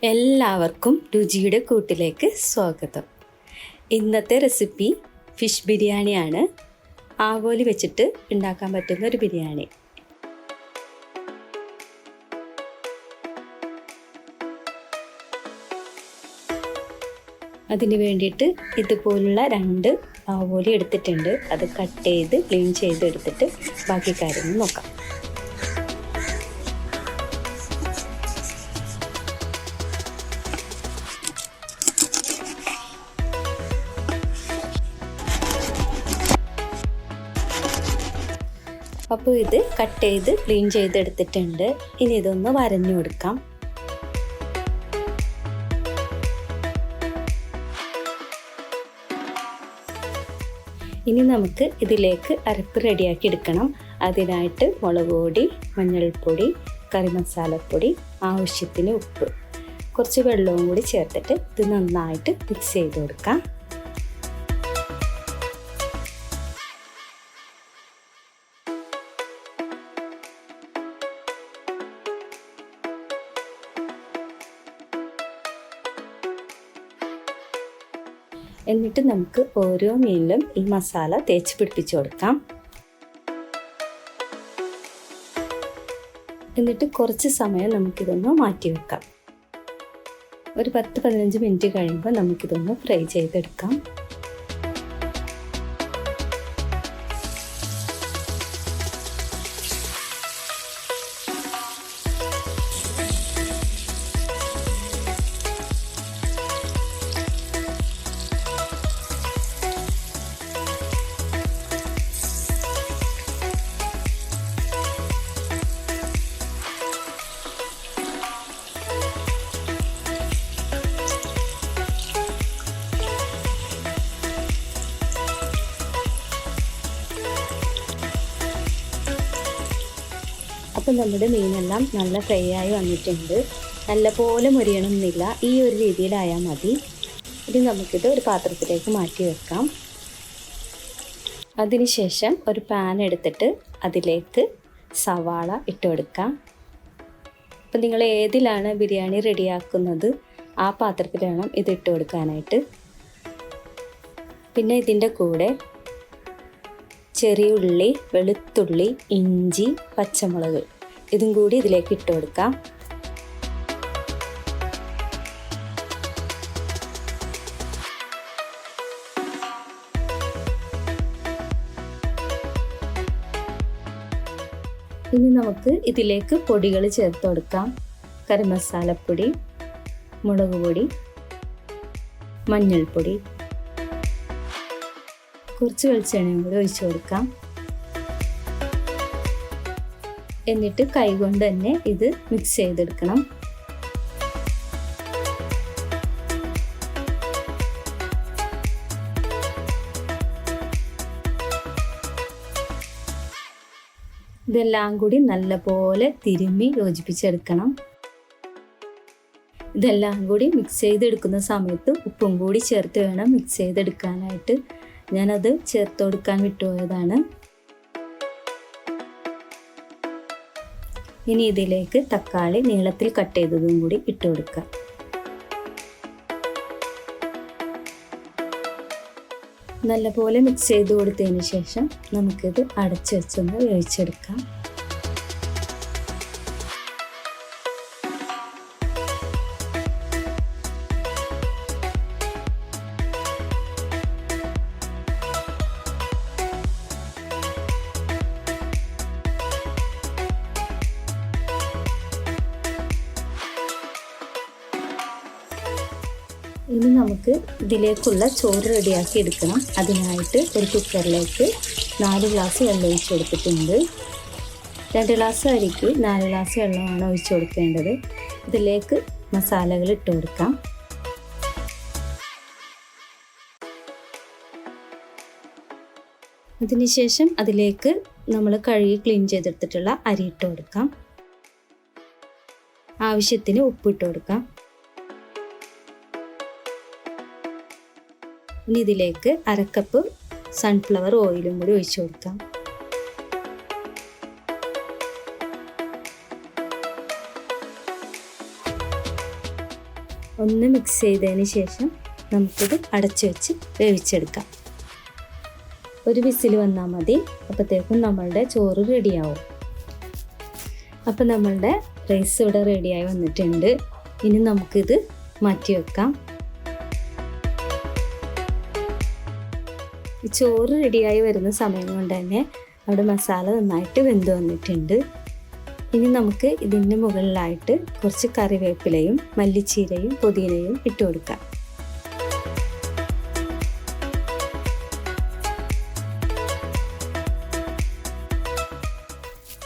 എല്ലാവർക്കും രുചിയുടെ കൂട്ടിലേക്ക് സ്വാഗതം. ഇന്നത്തെ റെസിപ്പി ഫിഷ് ബിരിയാണിയാണ്. ആവോലി വെച്ചിട്ട് ഉണ്ടാക്കാൻ പറ്റുന്ന ഒരു ബിരിയാണി. അതിന് വേണ്ടിയിട്ട് ഇതുപോലുള്ള 2 ആവോലി എടുത്തിട്ടുണ്ട്. അത് കട്ട് ചെയ്ത് ക്ലീൻ ചെയ്ത് എടുത്തിട്ട് ബാക്കി കാര്യങ്ങൾ നോക്കാം. അപ്പോൾ ഇത് കട്ട് ചെയ്ത് ക്ലീൻ ചെയ്തെടുത്തിട്ടുണ്ട്. ഇനി ഇതൊന്ന് വരഞ്ഞു കൊടുക്കാം. ഇനി നമുക്ക് ഇതിലേക്ക് അരപ്പ് റെഡിയാക്കി എടുക്കണം. അതിനായിട്ട് മുളക് പൊടി, മഞ്ഞൾപ്പൊടി, കറി മസാലപ്പൊടി, ആവശ്യത്തിന് ഉപ്പ്, കുറച്ച് വെള്ളവും കൂടി ചേർത്തിട്ട് ഇത് നന്നായിട്ട് മിക്സ് ചെയ്ത് കൊടുക്കാം. എന്നിട്ട് നമുക്ക് ഓരോ മീനിലും ഈ മസാല തേച്ച് പിടിപ്പിച്ച് കൊടുക്കാം. എന്നിട്ട് കുറച്ച് സമയം നമുക്കിതൊന്ന് മാറ്റി വെക്കാം. ഒരു 10-15 മിനിറ്റ് കഴിയുമ്പോൾ നമുക്കിതൊന്ന് ഫ്രൈ ചെയ്തെടുക്കാം. അപ്പോൾ നമ്മുടെ മീനെല്ലാം നല്ല ഫ്രൈ ആയി വന്നിട്ടുണ്ട്. നല്ലപോലെ മുരിയണമെന്നില്ല, ഈ ഒരു രീതിയിലായാൽ മതി. ഇനി നമുക്കിത് ഒരു പാത്രത്തിലേക്ക് മാറ്റി വെക്കാം. അതിനുശേഷം ഒരു പാൻ എടുത്തിട്ട് അതിലേക്ക് സവാള ഇട്ട് കൊടുക്കാം. അപ്പോൾ നിങ്ങൾ ഏതിലാണ് ബിരിയാണി റെഡിയാക്കുന്നത് ആ പാത്രത്തിൽ വേണം ഇത് ഇട്ട് കൊടുക്കാനായിട്ട്. പിന്നെ ഇതിൻ്റെ കൂടെ ചെറിയ ഉള്ളി, വെളുത്തുള്ളി, ഇഞ്ചി, പച്ചമുളക് ഇതും കൂടി ഇതിലേക്ക് ഇട്ട് കൊടുക്കാം. ഇനി നമുക്ക് ഇതിലേക്ക് പൊടികൾ ചേർത്ത് കൊടുക്കാം. കറി മസാലപ്പൊടി, മുളക് പൊടി, മഞ്ഞൾപ്പൊടി, കുറച്ച് വെളിച്ചെണ്ണയും കൂടി ഒഴിച്ചു കൊടുക്കാം. എന്നിട്ട് കൈകൊണ്ട് തന്നെ ഇത് മിക്സ് ചെയ്തെടുക്കണം. ഇതെല്ലാം കൂടി നല്ലപോലെ തിരുമ്മി യോജിപ്പിച്ചെടുക്കണം. ഇതെല്ലാം കൂടി മിക്സ് ചെയ്തെടുക്കുന്ന സമയത്ത് ഉപ്പും കൂടി ചേർത്ത് വേണം മിക്സ് ചെയ്തെടുക്കാനായിട്ട്. ഞാനത് ചേർത്ത് കൊടുക്കാൻ വിട്ടുപോയതാണ്. ഇനി ഇതിലേക്ക് തക്കാളി നീളത്തിൽ കട്ട് ചെയ്തതും കൂടി ഇട്ട് കൊടുക്കാം. നല്ലപോലെ മിക്സ് ചെയ്ത് കൊടുത്തതിന് ശേഷം നമുക്കിത് അടച്ചു വെച്ചൊന്ന് വേവിച്ചെടുക്കാം. ഇനി നമുക്ക് ഇതിലേക്കുള്ള ചോറ് റെഡിയാക്കി എടുക്കണം. അതിനായിട്ട് ഒരു കുക്കറിലേക്ക് 4 ഗ്ലാസ് വെള്ളം ഒഴിച്ച് കൊടുത്തിട്ടുണ്ട്. 2 ഗ്ലാസ് അരിക്ക് 4 ഗ്ലാസ് വെള്ളമാണ് ഒഴിച്ച് കൊടുക്കേണ്ടത്. ഇതിലേക്ക് മസാലകൾ ഇട്ട് കൊടുക്കാം. അതിനുശേഷം അതിലേക്ക് നമ്മൾ കഴുകി ക്ലീൻ ചെയ്തെടുത്തിട്ടുള്ള അരി ഇട്ട് കൊടുക്കാം. ആവശ്യത്തിന് ഉപ്പിട്ട് കൊടുക്കാം. ഇനി ഇതിലേക്ക് 1/2 കപ്പ് സൺഫ്ലവർ ഓയിലും കൂടി ഒഴിച്ചു കൊടുക്കാം. ഒന്ന് മിക്സ് ചെയ്തതിന് ശേഷം നമുക്കിത് അടച്ചു വെച്ച് വേവിച്ചെടുക്കാം. ഒരു വിസിൽ വന്നാൽ മതി. അപ്പോഴത്തേക്കും നമ്മളുടെ ചോറ് റെഡിയാവും. അപ്പോൾ നമ്മളുടെ റൈസ് ഇവിടെ റെഡിയായി വന്നിട്ടുണ്ട്. ഇനി നമുക്കിത് മാറ്റി വെക്കാം. ചോറ് റെഡിയായി വരുന്ന സമയം കൊണ്ട് തന്നെ അവിടെ മസാല നന്നായിട്ട് വെന്ത് വന്നിട്ടുണ്ട്. ഇനി നമുക്ക് ഇതിൻ്റെ മുകളിലായിട്ട് കുറച്ച് കറിവേപ്പിലയും മല്ലിച്ചീരയും പുതിനയും ഇട്ട് കൊടുക്കാം.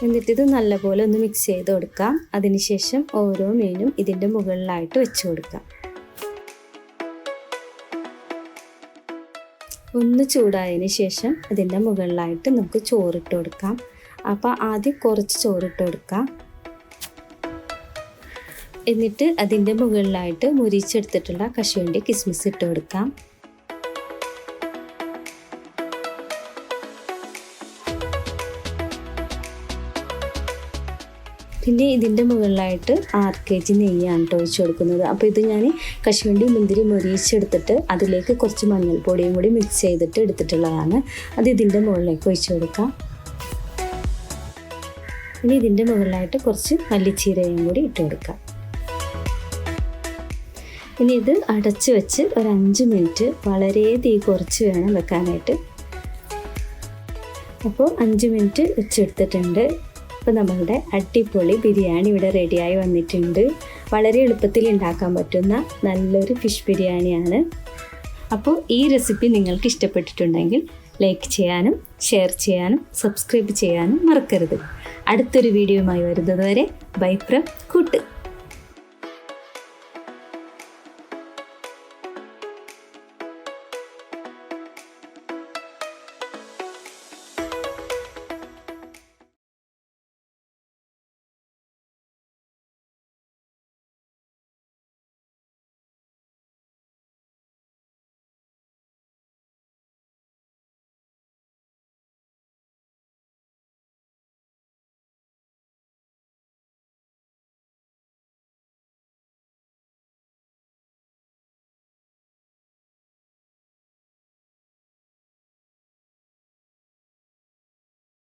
എന്നിട്ടിത് നല്ലപോലെ ഒന്ന് മിക്സ് ചെയ്ത് കൊടുക്കാം. അതിനുശേഷം ഓരോ മീനും ഇതിൻ്റെ മുകളിലായിട്ട് വെച്ച് കൊടുക്കാം. ഒന്ന് ചൂടായതിന് ശേഷം അതിൻ്റെ മുകളിലായിട്ട് നമുക്ക് ചോറിട്ട് കൊടുക്കാം. അപ്പോൾ ആദ്യം കുറച്ച് ചോറിട്ട് കൊടുക്കാം. എന്നിട്ട് അതിൻ്റെ മുകളിലായിട്ട് മുരിച്ചെടുത്തിട്ടുള്ള കശുവണ്ടി കിസ്മിസ് ഇട്ട് കൊടുക്കാം. പിന്നെ ഇതിൻ്റെ മുകളിലായിട്ട് 6 kg നെയ്യാണ് ഒഴിച്ച് കൊടുക്കുന്നത്. അപ്പോൾ ഇത് ഞാൻ കശുവണ്ടി മുന്തിരി മുരിച്ചെടുത്തിട്ട് അതിലേക്ക് കുറച്ച് മഞ്ഞൾപ്പൊടിയും കൂടി മിക്സ് ചെയ്തിട്ട് എടുത്തിട്ടുള്ളതാണ്. അത് ഇതിൻ്റെ മുകളിലേക്ക് ഒഴിച്ച് കൊടുക്കാം. ഇനി ഇതിൻ്റെ മുകളിലായിട്ട് കുറച്ച് മല്ലിച്ചീരയും കൂടി ഇട്ട് കൊടുക്കാം. ഇനി ഇത് അടച്ച് വെച്ച് ഒരു 5 മിനിറ്റ് വളരെ തീ കുറച്ച് വേണം വെക്കാനായിട്ട്. അപ്പോൾ 5 മിനിറ്റ് വെച്ചെടുത്തിട്ടുണ്ട്. അപ്പോൾ നമ്മളുടെ അടിപൊളി ബിരിയാണി ഇവിടെ റെഡിയായി വന്നിട്ടുണ്ട്. വളരെ എളുപ്പത്തിൽ ഉണ്ടാക്കാൻ പറ്റുന്ന നല്ലൊരു ഫിഷ് ബിരിയാണിയാണ്. അപ്പോൾ ഈ റെസിപ്പി നിങ്ങൾക്ക് ഇഷ്ടപ്പെട്ടിട്ടുണ്ടെങ്കിൽ ലൈക്ക് ചെയ്യാനും ഷെയർ ചെയ്യാനും സബ്സ്ക്രൈബ് ചെയ്യാനും മറക്കരുത്. അടുത്തൊരു വീഡിയോയുമായി വരുന്നത് വരെ ബൈ ഫ്രം കൂട്ട്.